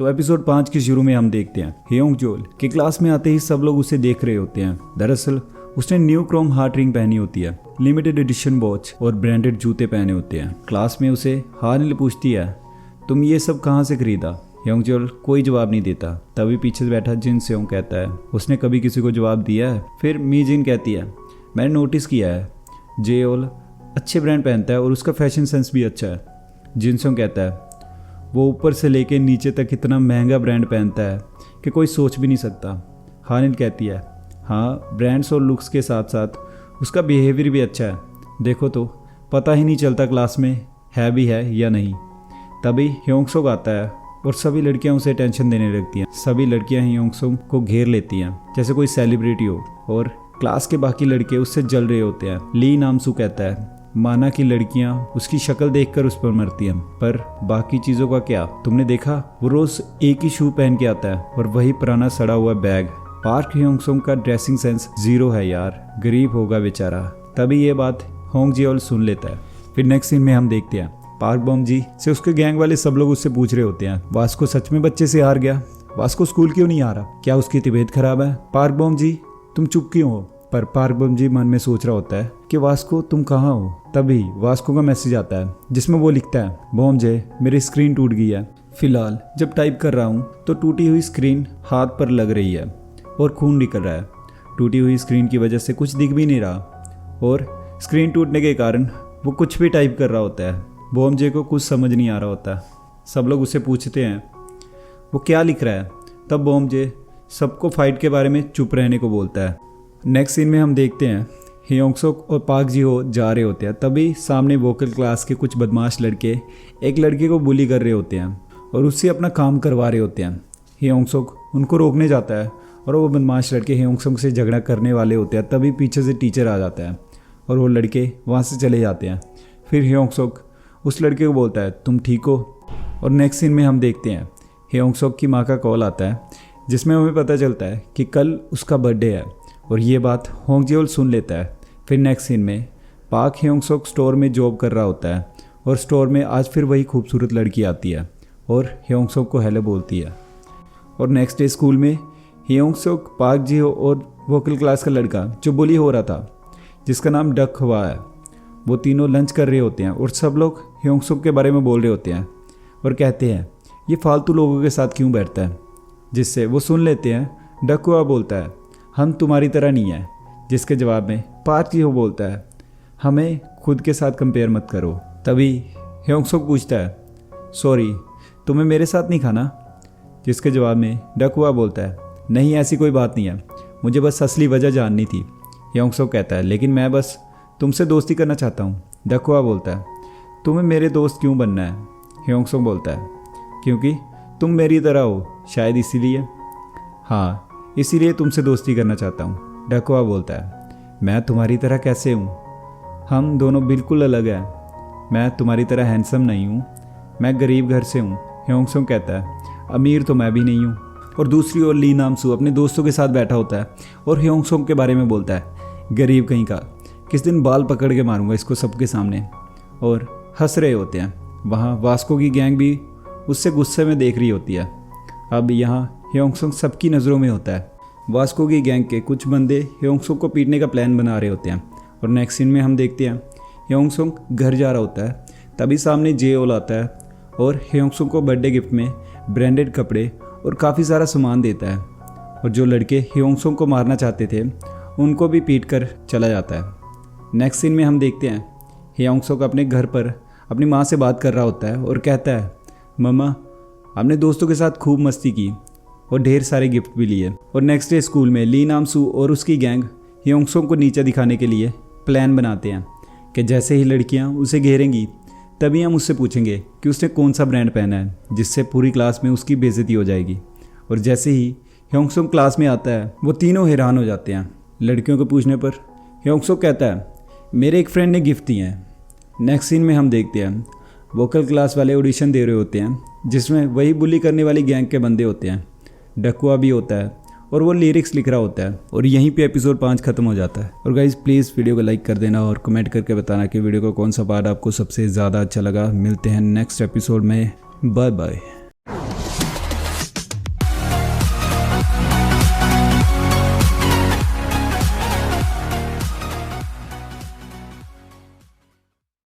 तो एपिसोड 5 के शुरू में हम देखते हैं ह्योंगजोल के क्लास में आते ही सब लोग उसे देख रहे होते हैं। दरअसल उसने न्यू क्रोम हार्ट रिंग पहनी होती है, लिमिटेड एडिशन वॉच और ब्रांडेड जूते पहने होते हैं। क्लास में उसे हानिल पूछती है, तुम ये सब कहाँ से खरीदा? ह्योंगजोल कोई जवाब नहीं देता। तभी पीछे से बैठा जिन सेओंग कहता है, उसने कभी किसी को जवाब दिया है? फिर मी जिन कहती है, मैंने नोटिस किया है जेओल अच्छे ब्रांड पहनता है और उसका फैशन सेंस भी अच्छा है। जिन सेओंग कहता है, वो ऊपर से लेके नीचे तक इतना महंगा ब्रांड पहनता है कि कोई सोच भी नहीं सकता। हानिल कहती है, हाँ ब्रांड्स और लुक्स के साथ साथ उसका बिहेवियर भी अच्छा है, देखो तो पता ही नहीं चलता क्लास में है भी है या नहीं। तभी ह्योंगसोक आता है और सभी लड़कियां उसे टेंशन देने लगती हैं। सभी लड़कियां ह्योंगसोक को घेर लेती हैं जैसे कोई सेलिब्रिटी हो और क्लास के बाकी लड़के उससे जल रहे होते हैं। ली नामसू कहता है, माना कि लड़कियां उसकी शक्ल देखकर उस पर मरती हैं, पर बाकी चीज़ों का क्या? तुमने देखा वो रोज एक ही शू पहन के आता है और वही पुराना सड़ा हुआ बैग। पार्क ह्योंगसोक का ड्रेसिंग सेंस जीरो है यार, गरीब होगा बेचारा। तभी ये बात होंगजेओल सुन लेता है। फिर नेक्स्ट सीन में हम देखते हैं पार्क बॉम जी से उसके गैंग वाले सब लोग उससे पूछ रहे होते हैं, वास्को सच में बच्चे से हार गया? वास्को स्कूल क्यों नहीं आ रहा? क्या उसकी तबीयत खराब है? पार्क बॉम जी तुम चुप क्यों हो? पर पार्क बम जी मन में सोच रहा होता है कि वास्को तुम कहाँ हो। तभी वास्को का मैसेज आता है जिसमें वो लिखता है, बॉम जे मेरी स्क्रीन टूट गई है। फिलहाल जब टाइप कर रहा हूँ तो टूटी हुई स्क्रीन हाथ पर लग रही है और खून निकल रहा है। टूटी हुई स्क्रीन की वजह से कुछ दिख भी नहीं रहा और स्क्रीन टूटने के कारण वो कुछ भी टाइप कर रहा होता है। बॉम जे को कुछ समझ नहीं आ रहा होता। सब लोग उससे पूछते हैं वो क्या लिख रहा है। तब बॉम जे सबको फाइट के बारे में चुप रहने को बोलता है। नेक्स्ट सीन में हम देखते हैं ह्योंगसोक और पार्क जी हो जा रहे होते हैं। तभी सामने वोकल क्लास के कुछ बदमाश लड़के एक लड़के को बुली कर रहे होते हैं और उससे अपना काम करवा रहे होते हैं। ह्योंगसोक उनको रोकने जाता है और वो बदमाश लड़के ह्योंगसोक से झगड़ा करने वाले होते हैं। तभी पीछे से टीचर आ जाता है और वो लड़के वहाँ से चले जाते हैं। फिर ह्योंगसोक उस लड़के को बोलता है, तुम ठीक हो? और नेक्स्ट सीन में हम देखते हैं ह्योंगसोक की माँ का कॉल आता है जिसमें हमें पता चलता है कि कल उसका बर्थडे है और ये बात होंगजेओल सुन लेता है। फिर नेक्स्ट सीन में पार्क ह्योंगसोक स्टोर में जॉब कर रहा होता है और स्टोर में आज फिर वही खूबसूरत लड़की आती है और ह्योंगसोक को हेलो बोलती है। और नेक्स्ट डे स्कूल में ह्योंगसोक, पार्क जी हो और वोकल क्लास का लड़का जो बुली हो रहा था जिसका नाम डक हुआ है, वो तीनों लंच कर रहे होते हैं और सब लोग ह्योंगसोक के बारे में बोल रहे होते हैं और कहते हैं ये फालतू लोगों के साथ क्यों बैठता है, जिससे वो सुन लेते हैं डक हुआ बोलता है, हम तुम्हारी तरह नहीं है। जिसके जवाब में पार्क जी हो बोलता है, हमें खुद के साथ कंपेयर मत करो। तभी ह्योंगसोक पूछता है, सॉरी तुम्हें मेरे साथ नहीं खाना? जिसके जवाब में डक हुआ बोलता है, नहीं ऐसी कोई बात नहीं है, मुझे बस असली वजह जाननी थी। ह्योंगसोक कहता है, लेकिन मैं बस तुमसे दोस्ती करना चाहता हूँ। डक हुआ बोलता है, तुम्हें मेरे दोस्त क्यों बनना है? ह्योंगसोक बोलता है, क्योंकि तुम मेरी तरह हो, शायद इसीलिए। हाँ इसीलिए तुमसे दोस्ती करना चाहता हूँ। डक हुआ बोलता है, मैं तुम्हारी तरह कैसे हूँ? हम दोनों बिल्कुल अलग हैं। मैं तुम्हारी तरह हैंडसम नहीं हूँ, मैं गरीब घर से हूँ। ह्योंगसोक कहता है, अमीर तो मैं भी नहीं हूँ। और दूसरी ओर ली नामसू अपने दोस्तों के साथ बैठा होता है और ह्योंगसोक के बारे में बोलता है, गरीब कहीं का, किस दिन बाल पकड़ के मारूंगा इसको सबके सामने। और हंस रहे होते हैं। वहाँ वास्को की गैंग भी उससे गुस्से में देख रही होती है। अब यहाँ ह्योंगसोक सबकी नज़रों में होता है। वास्को की गैंग के कुछ बंदे ह्योंगसोक को पीटने का प्लान बना रहे होते हैं। और नेक्स्ट सीन में हम देखते हैं ह्योंगसोक घर जा रहा होता है। तभी सामने जेओल आता है और ह्योंगसोक को बर्थडे गिफ्ट में ब्रांडेड कपड़े और काफ़ी सारा सामान देता है। और जो लड़के ह्योंगसोक को मारना चाहते थे उनको भी पीट कर चला जाता है। नेक्स्ट सीन में हम देखते हैं ह्योंगसोक अपने घर पर अपनी माँ से बात कर रहा होता है और कहता है, मम्मा हमने दोस्तों के साथ खूब मस्ती की और ढेर सारे गिफ्ट भी लिए। और नेक्स्ट डे स्कूल में ली नामसू और उसकी गैंग ह्योंगसोक को नीचा दिखाने के लिए प्लान बनाते हैं कि जैसे ही लड़कियां उसे घेरेंगी तभी हम उससे पूछेंगे कि उसने कौन सा ब्रांड पहना है, जिससे पूरी क्लास में उसकी बेइज्जती हो जाएगी। और जैसे ही ह्योंगसोक क्लास में आता है वो तीनों हैरान हो जाते हैं। लड़कियों को पूछने पर ह्योंगसोक कहता है, मेरे एक फ्रेंड ने गिफ्ट दिए हैं। नेक्स्ट सीन में हम देखते हैं वोकल क्लास वाले ऑडिशन दे रहे होते हैं जिसमें वही बुली करने वाली गैंग के बंदे होते हैं। डकुआ भी होता है और वो लिरिक्स लिख रहा होता है। और यहीं पे एपिसोड 5 खत्म हो जाता है। और गाइज प्लीज़ वीडियो को लाइक कर देना और कमेंट करके बताना कि वीडियो का कौन सा पार्ट आपको सबसे ज़्यादा अच्छा लगा। मिलते हैं नेक्स्ट एपिसोड में। Bye bye.